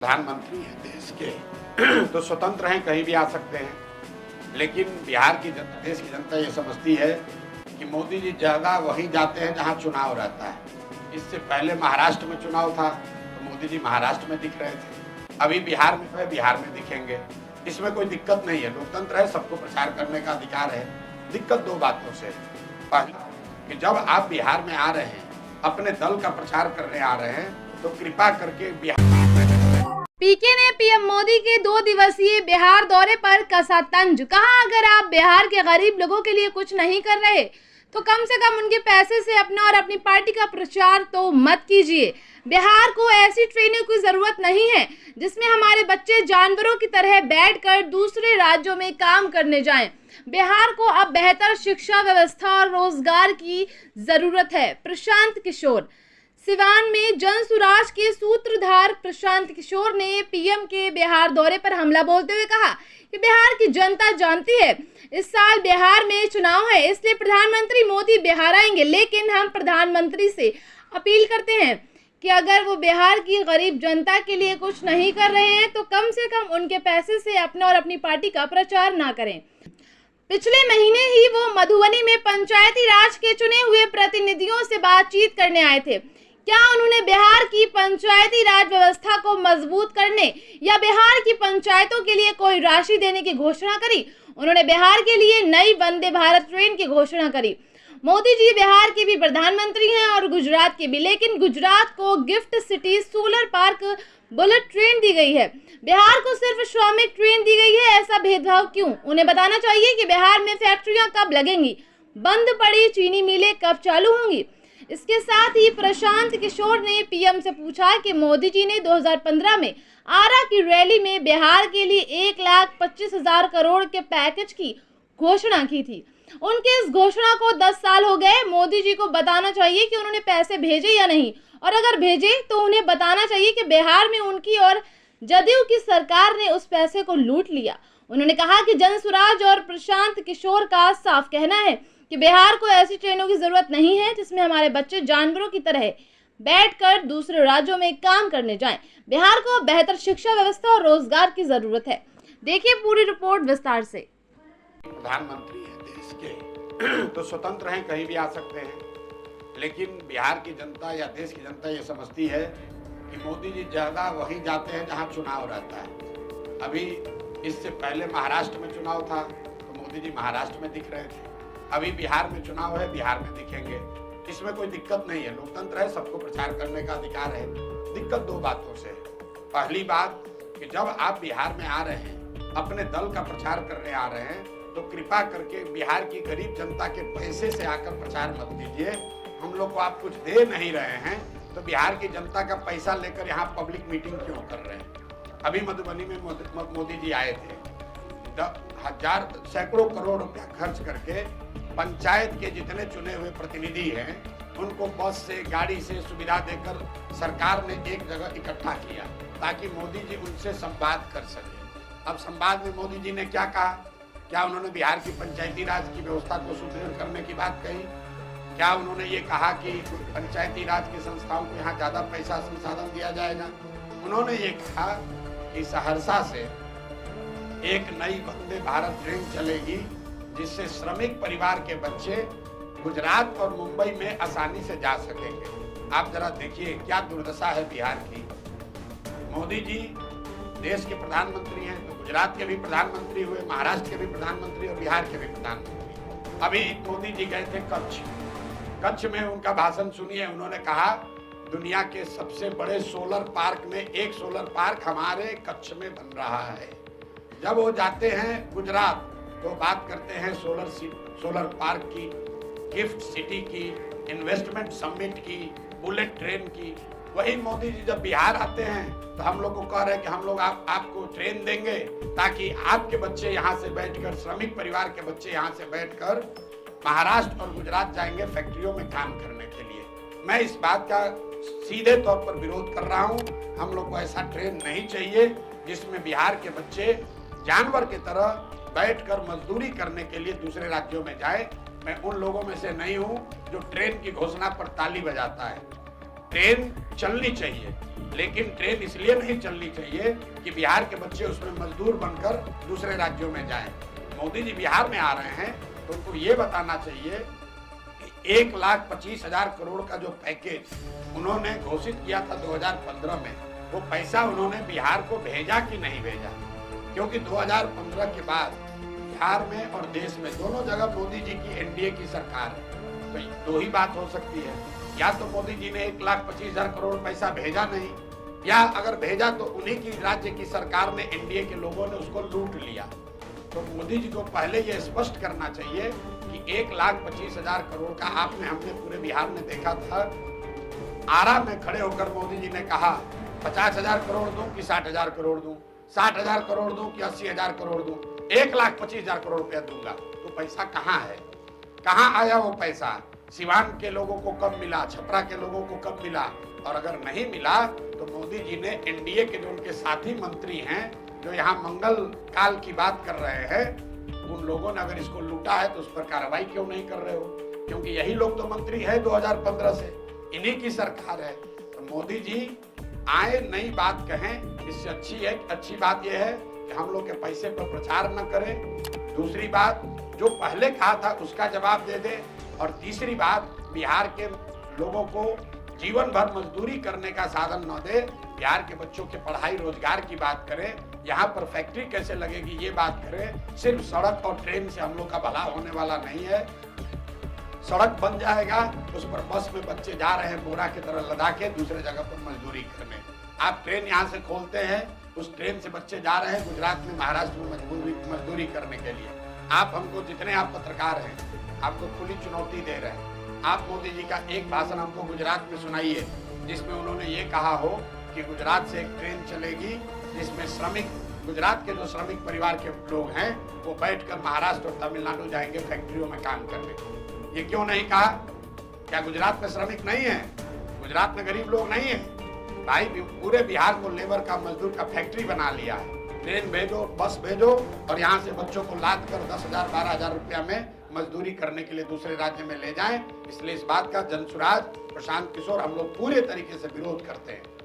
प्रधानमंत्री हैं देश के तो स्वतंत्र हैं, कहीं भी आ सकते हैं। लेकिन बिहार की जनता, देश की जनता ये समझती है कि मोदी जी जगह वहीं जाते हैं जहां चुनाव रहता है। इससे पहले महाराष्ट्र में चुनाव था तो मोदी जी महाराष्ट्र में दिख रहे थे, अभी बिहार में है, बिहार में दिखेंगे। इसमें कोई दिक्कत नहीं है, लोकतंत्र है, सबको प्रचार करने का अधिकार है। दिक्कत दो बातों से, पहला कि जब आप बिहार में आ रहे हैं, अपने दल का प्रचार करने आ रहे हैं, तो कृपा करके बिहार। पीके ने पीएम मोदी के 2 दिवसीय बिहार दौरे पर कसा तंज। कहा, अगर आप बिहार के गरीब लोगों के लिए कुछ नहीं कर रहे तो कम से कम उनके पैसे से अपना और अपनी पार्टी का प्रचार तो मत कीजिए। बिहार को ऐसी ट्रेनों की जरूरत नहीं है जिसमें हमारे बच्चे जानवरों की तरह बैठकर दूसरे राज्यों में काम करने जाएं। बिहार को अब बेहतर शिक्षा व्यवस्था और रोजगार की जरूरत है। प्रशांत किशोर। सिवान में जनसुराज के सूत्रधार प्रशांत किशोर ने पीएम के बिहार दौरे पर हमला बोलते हुए कहा कि बिहार की जनता जानती है इस साल बिहार में चुनाव है, इसलिए प्रधानमंत्री मोदी बिहार आएंगे। लेकिन हम प्रधानमंत्री से अपील करते हैं कि अगर वो बिहार की गरीब जनता के लिए कुछ नहीं कर रहे हैं तो कम से कम उनके पैसे से अपना और अपनी पार्टी का प्रचार ना करें। पिछले महीने ही वो मधुबनी में पंचायती राज के चुने हुए प्रतिनिधियों से बातचीत करने आए थे। क्या उन्होंने बिहार की पंचायती राज व्यवस्था को मजबूत करने या बिहार की पंचायतों के लिए कोई राशि देने की घोषणा करी? उन्होंने बिहार के लिए नई वंदे भारत ट्रेन की घोषणा करी। मोदी जी बिहार के भी प्रधानमंत्री हैं और गुजरात के भी, लेकिन गुजरात को GIFT City solar park bullet train दी गई है, बिहार को सिर्फ श्रमिक ट्रेन दी गई है। ऐसा भेदभाव क्यों? उन्हें बताना चाहिए कि बिहार में फैक्ट्रियां कब लगेंगी, बंद पड़ी चीनी मिलें कब चालू होंगी। इसके साथ ही प्रशांत किशोर ने पीएम से पूछा कि मोदी जी ने 2015 में आरा की रैली में बिहार के लिए 1,25,000 करोड़ के पैकेज की घोषणा की थी। उनके इस घोषणा को 10 साल हो गए। मोदी जी को बताना चाहिए कि उन्होंने पैसे भेजे या नहीं, और अगर भेजे तो उन्हें बताना चाहिए कि बिहार में उनकी और जदयू की सरकार ने उस पैसे को लूट लिया। उन्होंने कहा कि जनसुराज और प्रशांत किशोर का साफ कहना है कि बिहार को ऐसी ट्रेनों की जरूरत नहीं है जिसमें हमारे बच्चे जानवरों की तरह बैठकर दूसरे राज्यों में काम करने जाएं। बिहार को बेहतर शिक्षा व्यवस्था और रोजगार की जरूरत है। देखिए पूरी रिपोर्ट विस्तार से। प्रधानमंत्री हैं देश के तो स्वतंत्र हैं, कहीं भी आ सकते हैं। लेकिन बिहार की जनता या देश की जनता ये समझती है कि मोदी जी जगह वहीं जाते हैं जहां चुनाव रहता है। अभी इससे पहले महाराष्ट्र में चुनाव था तो मोदी जी महाराष्ट्र में दिख रहे थे, अभी बिहार में चुनाव है, बिहार में दिखेंगे। इसमें कोई दिक्कत नहीं है, लोकतंत्र है, सबको प्रचार करने का अधिकार है। दिक्कत दो बातों से, पहली बात कि जब आप बिहार में आ रहे हैं, अपने दल का प्रचार करने आ रहे हैं, तो कृपा करके बिहार की गरीब जनता के पैसे से आकर प्रचार मत कीजिए। हम लोग को आप कुछ दे नहीं रहे हैं तो बिहार की जनता का पैसा लेकर यहाँ पब्लिक मीटिंग क्यों कर रहे हैं? अभी मधुबनी में मोदी जी आए थे, सैकड़ों करोड़ रुपया खर्च करके पंचायत के जितने चुने हुए प्रतिनिधि हैं उनको बस से, गाड़ी से सुविधा देकर सरकार ने एक जगह इकट्ठा किया ताकि मोदी जी उनसे संवाद कर सके। अब संवाद में मोदी जी ने क्या कहा? क्या उन्होंने बिहार की पंचायती राज की व्यवस्था को सुदृढ़ करने की बात कही? क्या उन्होंने ये कहा कि पंचायती राज की संस्थाओं को यहाँ ज्यादा पैसा संसाधन दिया जाएगा? उन्होंने ये कहा कि सहरसा से एक नई वंदे भारत ट्रेन चलेगी जिससे श्रमिक परिवार के बच्चे गुजरात और मुंबई में आसानी से जा सकेंगे। आप जरा देखिए क्या दुर्दशा है बिहार की। मोदी जी देश के प्रधानमंत्री हैं तो गुजरात के भी प्रधानमंत्री हुए, महाराष्ट्र के भी प्रधानमंत्री और बिहार के भी प्रधानमंत्री। अभी मोदी जी गए थे कच्छ में उनका भाषण सुनिए। उन्होंने कहा दुनिया के सबसे बड़े सोलर पार्क में एक सोलर पार्क हमारे कच्छ में बन रहा है। जब वो जाते हैं गुजरात तो बात करते हैं सोलर पार्क की, गिफ्ट सिटी की, इन्वेस्टमेंट समिट की, बुलेट ट्रेन की। वही मोदी जी जब बिहार आते हैं तो हम लोग को कह रहे हैं कि हम लोग आपको ट्रेन देंगे ताकि आपके बच्चे यहाँ से बैठकर, श्रमिक परिवार के बच्चे यहाँ से बैठकर महाराष्ट्र और गुजरात जाएंगे फैक्ट्रियों में काम करने के लिए। मैं इस बात का सीधे तौर पर विरोध कर रहा हूँ। हम लोग को ऐसा ट्रेन नहीं चाहिए जिसमें बिहार के बच्चे जानवर की तरह बैठकर मजदूरी करने के लिए दूसरे राज्यों में जाए। मैं उन लोगों में से नहीं हूं जो ट्रेन की घोषणा पर ताली बजाता है। ट्रेन चलनी चाहिए, लेकिन ट्रेन इसलिए नहीं चलनी चाहिए कि बिहार के बच्चे उसमें मजदूर बनकर दूसरे राज्यों में जाएं। मोदी जी बिहार में आ रहे हैं तो उनको ये बताना चाहिए कि 1,25,000 करोड़ का जो पैकेज उन्होंने घोषित किया था 2015 में, वो पैसा उन्होंने बिहार को भेजा कि नहीं भेजा। क्योंकि 2015 के बाद बिहार में और देश में दोनों जगह मोदी जी की एनडीए की सरकार है। तो दो ही बात हो सकती है, या तो मोदी जी ने 1,25,000 करोड़ पैसा भेजा नहीं, या अगर भेजा तो उन्हीं की राज्य की सरकार ने, एनडीए के लोगों ने उसको लूट लिया। तो मोदी जी को पहले ये स्पष्ट करना चाहिए कि 1,25,000 करोड़ का हमने पूरे बिहार में देखा था। आरा में खड़े होकर मोदी जी ने कहा 50,000 करोड़ दूं कि 60,000 करोड़ दूं, 60,000 करोड़ दूं कि 80,000 करोड़ दूं, 1,25,000 करोड़ रुपया दूंगा। तो पैसा कहाँ है, कहाँ आया वो पैसा? सिवान के लोगों को कब मिला, छपरा के लोगों को कब मिला? और अगर नहीं मिला तो मोदी जी ने एनडीए के जो उनके साथी मंत्री हैं, जो यहाँ मंगल काल की बात कर रहे हैं, उन लोगों ने अगर इसको लूटा है तो उस पर कार्रवाई क्यों नहीं कर रहे हो? क्योंकि यही लोग तो मंत्री है 2015 से, इन्हीं की सरकार है। तो मोदी जी आए, नई बात कहें, इससे अच्छी बात यह है कि हम लोग के पैसे पर प्रचार न करें। दूसरी बात, जो पहले कहा था उसका जवाब दे दे। और तीसरी बात, बिहार के लोगों को जीवन भर मजदूरी करने का साधन न दे, बिहार के बच्चों के पढ़ाई रोजगार की बात करें, यहाँ पर फैक्ट्री कैसे लगेगी ये बात करें। सिर्फ सड़क और ट्रेन से हम लोग का भला होने वाला नहीं है। सड़क बन जाएगा, उस पर बस में बच्चे जा रहे हैं बोरा की तरह लदा के दूसरे जगह पर मजदूरी करने। आप ट्रेन यहाँ से खोलते हैं, उस ट्रेन से बच्चे जा रहे हैं गुजरात में, महाराष्ट्र में मजदूरी करने के लिए। आप हमको, जितने आप पत्रकार हैं, आपको खुली चुनौती दे रहे हैं। आप मोदी जी का एक भाषण हमको गुजरात में सुनाइए जिसमें उन्होंने ये कहा हो कि गुजरात से एक ट्रेन चलेगी जिसमें श्रमिक, गुजरात के जो श्रमिक परिवार के लोग हैं वो बैठकर महाराष्ट्र और तमिलनाडु जाएंगे फैक्ट्रियों में काम करने। ये क्यों नहीं कहा? क्या गुजरात में श्रमिक नहीं है? गुजरात में गरीब लोग नहीं है? भाई, पूरे बिहार को लेबर का, मजदूर का फैक्ट्री बना लिया है। ट्रेन भेजो, बस भेजो, और यहाँ से बच्चों को लाद कर 10,000 12,000 रुपया में मजदूरी करने के लिए दूसरे राज्य में ले जाएं। इसलिए इस बात का जनसुराज, प्रशांत किशोर, हम लोग पूरे तरीके से विरोध करते हैं।